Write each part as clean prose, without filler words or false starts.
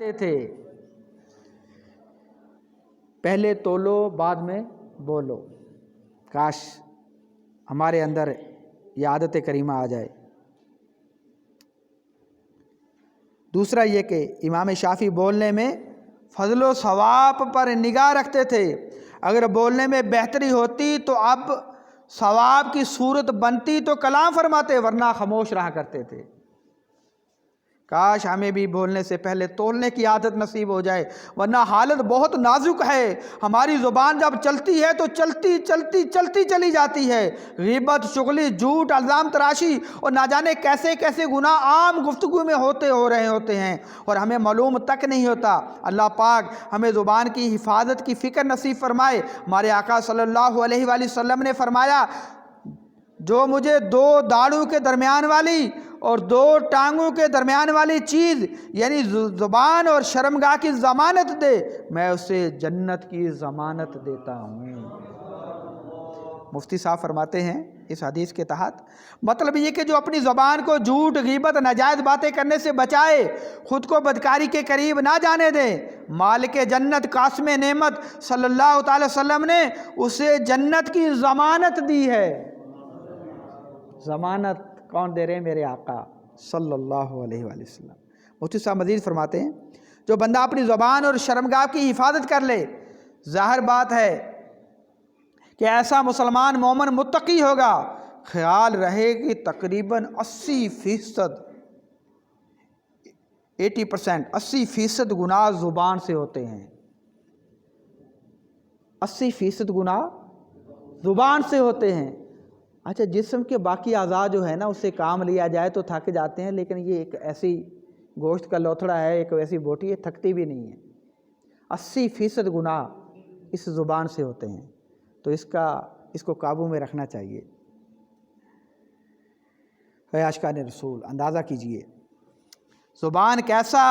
تھے پہلے تولو بعد میں بولو. کاش ہمارے اندر یہ عادت کریمہ آ جائے. دوسرا یہ کہ امام شافعی بولنے میں فضل و ثواب پر نگاہ رکھتے تھے. اگر بولنے میں بہتری ہوتی تو اب ثواب کی صورت بنتی تو کلام فرماتے، ورنہ خاموش رہا کرتے تھے. کاش ہمیں بھی بولنے سے پہلے تولنے کی عادت نصیب ہو جائے، ورنہ حالت بہت نازک ہے. ہماری زبان جب چلتی ہے تو چلتی چلتی چلتی چلی جاتی ہے. غیبت، چغلی، جھوٹ، الزام تراشی اور نہ جانے کیسے کیسے گناہ عام گفتگو میں ہو رہے ہوتے ہیں اور ہمیں معلوم تک نہیں ہوتا. اللہ پاک ہمیں زبان کی حفاظت کی فکر نصیب فرمائے. ہمارے آقا صلی اللہ علیہ وآلہ وسلم نے فرمایا، جو مجھے دو داڑھوں کے درمیان والی اور دو ٹانگوں کے درمیان والی چیز یعنی زبان اور شرمگاہ کی ضمانت دے، میں اسے جنت کی ضمانت دیتا ہوں. مفتی صاحب فرماتے ہیں اس حدیث کے تحت مطلب یہ کہ جو اپنی زبان کو جھوٹ، غیبت، ناجائز باتیں کرنے سے بچائے، خود کو بدکاری کے قریب نہ جانے دے، مالک جنت قاسم نعمت صلی اللہ تعالی وسلم نے اسے جنت کی ضمانت دی ہے. ضمانت کون دے رہے ہیں؟ میرے آقا صلی اللہ علیہ وآلہ وسلم. مفتی صاحب مزید فرماتے ہیں، جو بندہ اپنی زبان اور شرمگاہ کی حفاظت کر لے، ظاہر بات ہے کہ ایسا مسلمان مومن متقی ہوگا. خیال رہے کہ تقریباً 80% گناہ زبان سے ہوتے ہیں. 80% گناہ زبان سے ہوتے ہیں. اچھا، جسم کے باقی اعضاء جو ہے نا، اس سے کام لیا جائے تو تھک جاتے ہیں، لیکن یہ ایک ایسی گوشت کا لوتھڑا ہے، ایک ایسی بوٹی ہے، تھکتی بھی نہیں ہے. 80% گناہ اس زبان سے ہوتے ہیں، تو اس کو قابو میں رکھنا چاہیے. اے عاشقان رسول، اندازہ کیجئے زبان کیسا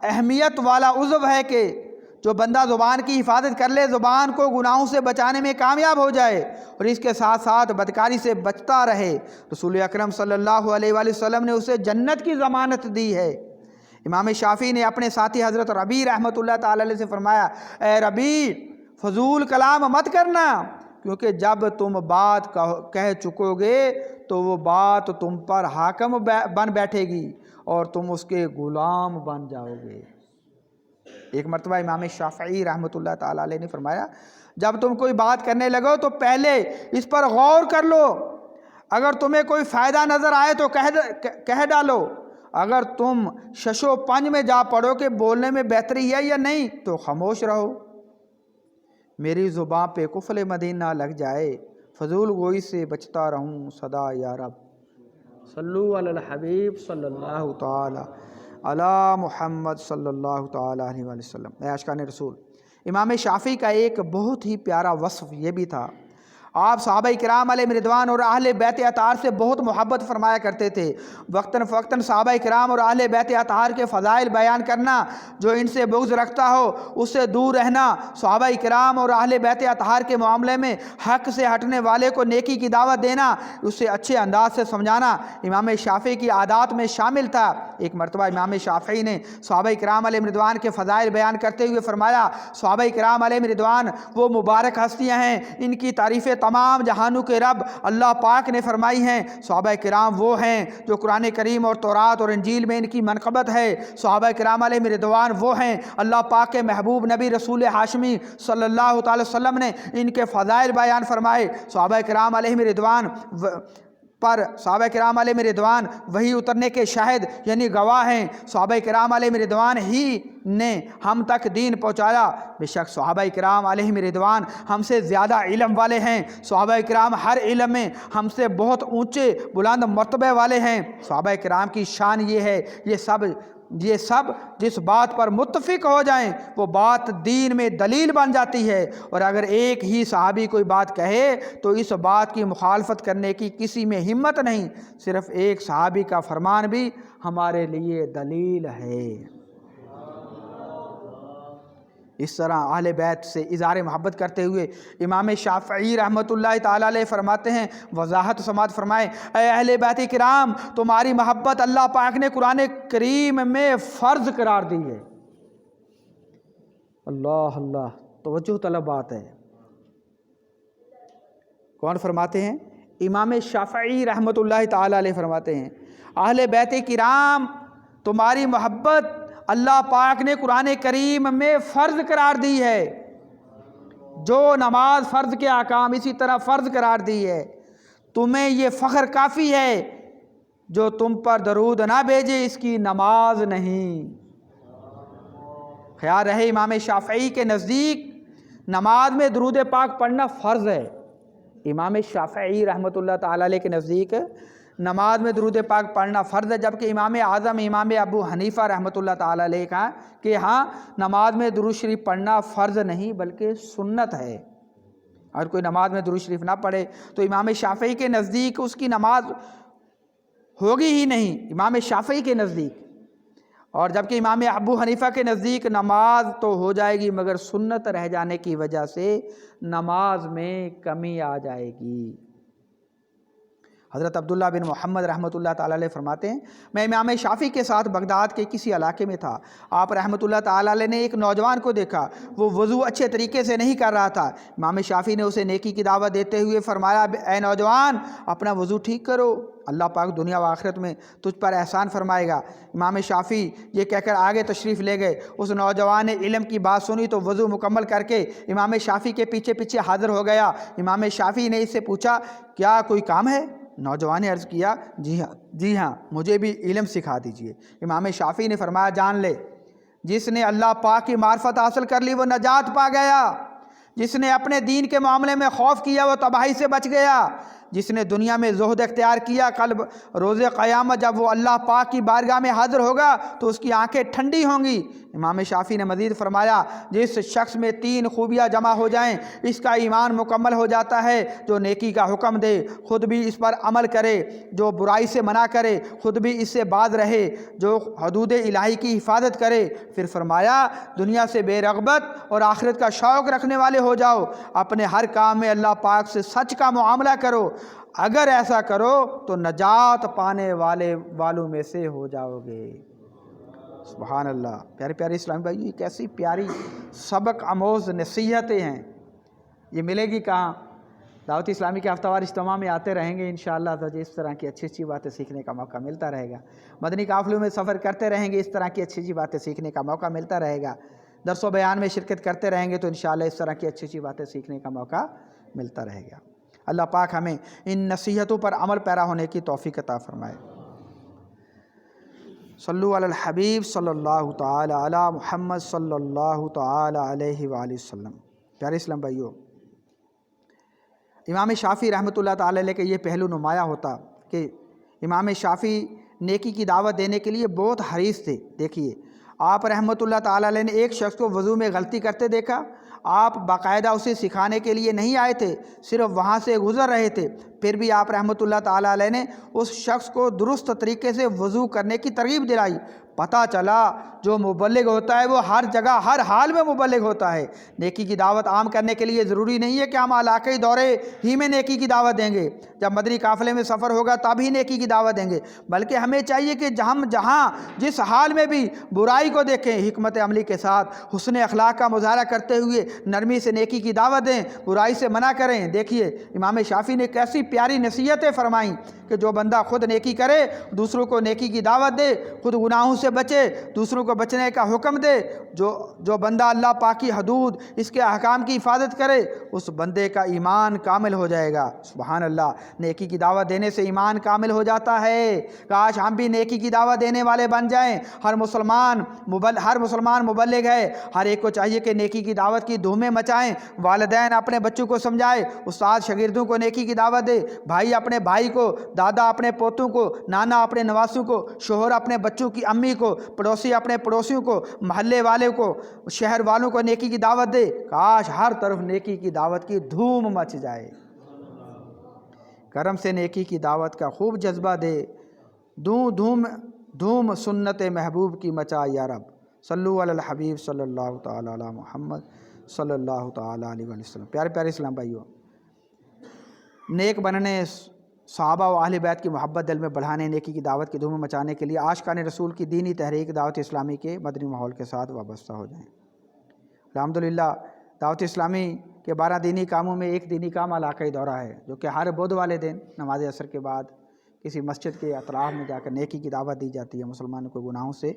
اہمیت والا عضو ہے کہ جو بندہ زبان کی حفاظت کر لے، زبان کو گناہوں سے بچانے میں کامیاب ہو جائے اور اس کے ساتھ ساتھ بدکاری سے بچتا رہے، رسول اکرم صلی اللہ علیہ وآلہ وسلم نے اسے جنت کی ضمانت دی ہے. امام شافعی نے اپنے ساتھی حضرت ربیع رحمۃ اللہ تعالی علیہ سے فرمایا، اے ربیع، فضول کلام مت کرنا، کیونکہ جب تم بات کہہ چکو گے تو وہ بات تم پر حاکم بن بیٹھے گی اور تم اس کے غلام بن جاؤ گے. ایک مرتبہ امام شافعی رحمۃ اللہ تعالی علیہ نے فرمایا، جب تم کوئی بات کرنے لگو تو پہلے اس پر غور کر لو، اگر تمہیں کوئی فائدہ نظر آئے تو کہہ ڈالو، اگر تم شش و پنج میں جا پڑو کہ بولنے میں بہتری ہے یا نہیں تو خاموش رہو. میری زباں پہ قفل مدینہ لگ جائے، فضول گوئی سے بچتا رہوں سدا یا رب. صلو علی الحبیب صلی اللہ تعالی علی محمد صلی اللہ تعالی علیہ وآلہ وسلم. اے عاشقان رسول، امام شافعی کا ایک بہت ہی پیارا وصف یہ بھی تھا، آپ صحابہ کرام علیہ رضوان اور اہل بیت اطہار سے بہت محبت فرمایا کرتے تھے. وقتاً فوقتاً صحابہ کرام اور اہل بیت اطہار کے فضائل بیان کرنا، جو ان سے بغض رکھتا ہو اس سے دور رہنا، صحابہ کرام اور اہل بیت اطہار کے معاملے میں حق سے ہٹنے والے کو نیکی کی دعوت دینا، اسے اچھے انداز سے سمجھانا امام شافعی کی عادات میں شامل تھا. ایک مرتبہ امام شافعی نے صحابہ کرام علیہ رضوان کے فضائل بیان کرتے ہوئے فرمایا، صحابہ کرام علیہ رضوان وہ مبارک ہستیاں ہیں، ان کی تعریفیں تمام جہانوں کے رب اللہ پاک نے فرمائی ہیں. صحابہ کرام وہ ہیں جو قرآن کریم اور تورات اور انجیل میں ان کی منقبت ہے. صحابہ کرام علیہ رضوان وہ ہیں اللہ پاک کے محبوب نبی رسول ہاشمی صلی اللہ تعالی وسلم نے ان کے فضائل بیان فرمائے. صحابہ کرام علیہ رضوان وہی اترنے کے شاہد یعنی گواہ ہیں. صحابہ کرام علیہ رضوان ہی نے ہم تک دین پہنچایا. بے شک صحابہ کرام علیہ رضوان ہم سے زیادہ علم والے ہیں. صحابہ کرام ہر علم میں ہم سے بہت اونچے بلند مرتبے والے ہیں. صحابہ کرام کی شان یہ ہے، یہ سب جس بات پر متفق ہو جائیں وہ بات دین میں دلیل بن جاتی ہے، اور اگر ایک ہی صحابی کوئی بات کہے تو اس بات کی مخالفت کرنے کی کسی میں ہمت نہیں. صرف ایک صحابی کا فرمان بھی ہمارے لیے دلیل ہے. اس طرح اہل بیت سے اظہار محبت کرتے ہوئے امام شافعی رحمۃ اللہ تعالی علیہ فرماتے ہیں، وضاحت سماعت فرمائیں، اے اہل بیت کرام، تمہاری محبت اللہ پاک نے قرآن کریم میں فرض قرار دی ہے. اللہ اللہ، توجہ طلب بات ہے۔ کون فرماتے ہیں؟ امام شافعی رحمۃ اللہ تعالیٰ علیہ فرماتے ہیں اہل بیت کرام تمہاری محبت اللہ پاک نے قرآن کریم میں فرض قرار دی ہے، جو نماز فرض کے احکام اسی طرح فرض قرار دی ہے، تمہیں یہ فخر کافی ہے، جو تم پر درود نہ بھیجے اس کی نماز نہیں۔ خیال رہے امام شافعی کے نزدیک نماز میں درود پاک پڑھنا فرض ہے۔ امام شافعی رحمۃ اللہ تعالیٰ علیہ کے نزدیک نماز میں درود پاک پڑھنا فرض ہے، جبکہ امام اعظم امام ابو حنیفہ رحمۃ اللہ تعالیٰ علیہ کہا کہ ہاں نماز میں درود شریف پڑھنا فرض نہیں بلکہ سنت ہے۔ اگر کوئی نماز میں درود شریف نہ پڑھے تو امام شافعی کے نزدیک اس کی نماز ہوگی ہی نہیں، امام شافعی کے نزدیک۔ اور جبکہ امام ابو حنیفہ کے نزدیک نماز تو ہو جائے گی مگر سنت رہ جانے کی وجہ سے نماز میں کمی آ جائے گی۔ حضرت عبداللہ بن محمد رحمۃ اللہ تعالیٰ علیہ فرماتے ہیں میں امام شافعی کے ساتھ بغداد کے کسی علاقے میں تھا، آپ رحمۃ اللہ تعالیٰ علیہ نے ایک نوجوان کو دیکھا، وہ وضو اچھے طریقے سے نہیں کر رہا تھا۔ امام شافعی نے اسے نیکی کی دعوت دیتے ہوئے فرمایا اے نوجوان اپنا وضو ٹھیک کرو، اللہ پاک دنیا و آخرت میں تجھ پر احسان فرمائے گا۔ امام شافعی یہ کہہ کر آگے تشریف لے گئے۔ اس نوجوان نے علم کی بات سنی تو وضو مکمل کر کے امام شافعی کے پیچھے پیچھے حاضر ہو گیا۔ امام شافعی نے اس سے پوچھا کیا کوئی کام ہے؟ نوجوان نے عرض کیا جی ہاں مجھے بھی علم سکھا دیجئے۔ امام شافعی نے فرمایا جان لے جس نے اللہ پاک کی معرفت حاصل کر لی وہ نجات پا گیا، جس نے اپنے دین کے معاملے میں خوف کیا وہ تباہی سے بچ گیا، جس نے دنیا میں زہد اختیار کیا کل روز قیامت جب وہ اللہ پاک کی بارگاہ میں حاضر ہوگا تو اس کی آنکھیں ٹھنڈی ہوں گی۔ امام شافعی نے مزید فرمایا جس شخص میں 3 خوبیاں جمع ہو جائیں اس کا ایمان مکمل ہو جاتا ہے، جو نیکی کا حکم دے خود بھی اس پر عمل کرے، جو برائی سے منع کرے خود بھی اس سے باز رہے، جو حدود الہی کی حفاظت کرے۔ پھر فرمایا دنیا سے بے رغبت اور آخرت کا شوق رکھنے والے ہو جاؤ، اپنے ہر کام میں اللہ پاک سے سچ کا معاملہ کرو، اگر ایسا کرو تو نجات پانے والوں میں سے ہو جاؤ گے۔ سبحان اللہ۔ پیارے پیارے اسلامی بھائی یہ کیسی پیاری سبق آموز نصیحتیں ہیں، یہ ملے گی کہاں؟ دعوت اسلامی کے ہفتہ وار اجتماع میں آتے رہیں گے انشاءاللہ، تو اس طرح کی اچھی اچھی باتیں سیکھنے کا موقع ملتا رہے گا۔ مدنی قافلوں میں سفر کرتے رہیں گے، اس طرح کی اچھی اچھی باتیں سیکھنے کا موقع ملتا رہے گا۔ درس و بیان میں شرکت کرتے رہیں گے تو انشاءاللہ اس طرح کی اچھی اچھی باتیں سیکھنے کا موقع ملتا رہے گا۔ اللہ پاک ہمیں ان نصیحتوں پر عمل پیرا ہونے کی توفیق عطا فرمائے۔ صلو علی الحبیب صلی اللہ تعالی علی محمد صلی اللہ تعالی علیہ وآلہ وسلم۔ پیارے اسلام بھائیو، امام شافعی رحمۃ اللہ تعالی علیہ کے یہ پہلو نمایاں ہوتا کہ امام شافعی نیکی کی دعوت دینے کے لیے بہت حریص تھے۔ دیکھیے آپ رحمۃ اللہ تعالی علیہ نے ایک شخص کو وضو میں غلطی کرتے دیکھا، آپ باقاعدہ اسے سکھانے کے لیے نہیں آئے تھے، صرف وہاں سے گزر رہے تھے، پھر بھی آپ رحمۃ اللہ تعالی علیہ نے اس شخص کو درست طریقے سے وضو کرنے کی ترغیب دلائی۔ پتہ چلا جو مبلغ ہوتا ہے وہ ہر جگہ ہر حال میں مبلغ ہوتا ہے۔ نیکی کی دعوت عام کرنے کے لیے ضروری نہیں ہے کہ ہم علاقائی دورے ہی میں نیکی کی دعوت دیں گے، جب مدنی قافلے میں سفر ہوگا تب ہی نیکی کی دعوت دیں گے، بلکہ ہمیں چاہیے کہ ہم جہاں جس حال میں بھی برائی کو دیکھیں حکمت عملی کے ساتھ حسن اخلاق کا مظاہرہ کرتے ہوئے نرمی سے نیکی کی دعوت دیں، برائی سے منع کریں۔ دیکھیے امام شافعی نے کیسی پیاری نصیحتیں فرمائیں کہ جو بندہ خود نیکی کرے دوسروں کو نیکی کی دعوت دے، خود گناہوں سے بچے دوسروں کو بچنے کا حکم دے، جو بندہ اللہ پاک کی حدود اس کے احکام کی حفاظت کرے اس بندے کا ایمان کامل ہو جائے گا۔ سبحان اللہ۔ نیکی کی دعوت دینے سے ایمان کامل ہو جاتا ہے۔ کاش ہم بھی نیکی کی دعوت دینے والے بن جائیں۔ ہر مسلمان مبلغ ہے، ہر ایک کو چاہیے کہ نیکی کی دعوت کی دھومیں مچائیں، والدین اپنے بچوں کو سمجھائے، استاد شاگردوں کو نیکی کی دعوت دے، بھائی اپنے بھائی کو، دادا اپنے پوتوں کو، نانا اپنے نواسوں کو، شوہر اپنے بچوں کی امی کو، پڑوسی اپنے پڑوسیوں کو، محلے والے کو، شہر والوں کو نیکی کی دعوت دے۔ کاش ہر طرف نیکی کی دعوت کی دھوم مچ جائے۔ کرم سے نیکی کی دعوت کا خوب جذبہ دے، دھوم سنت محبوب کی مچا یا رب۔ صلو علی الحبیب صلی اللہ تعالی علی محمد صلی اللہ تعالی علیہ وسلم۔ پیارے پیارے اسلام بھائیو، نیک بننے، صحابہ و اہل بیت کی محبت دل میں بڑھانے، نیکی کی دعوت کی دھوم مچانے کے لیے عاشقان رسول کی دینی تحریک دعوت اسلامی کے مدنی ماحول کے ساتھ وابستہ ہو جائیں۔ الحمدللہ دعوت اسلامی کے 12 دینی کاموں میں ایک دینی کام علاقائی دورہ ہے، جو کہ ہر بدھ والے دن نماز عصر کے بعد کسی مسجد کے اطراف میں جا کر نیکی کی دعوت دی جاتی ہے، مسلمانوں کو گناہوں سے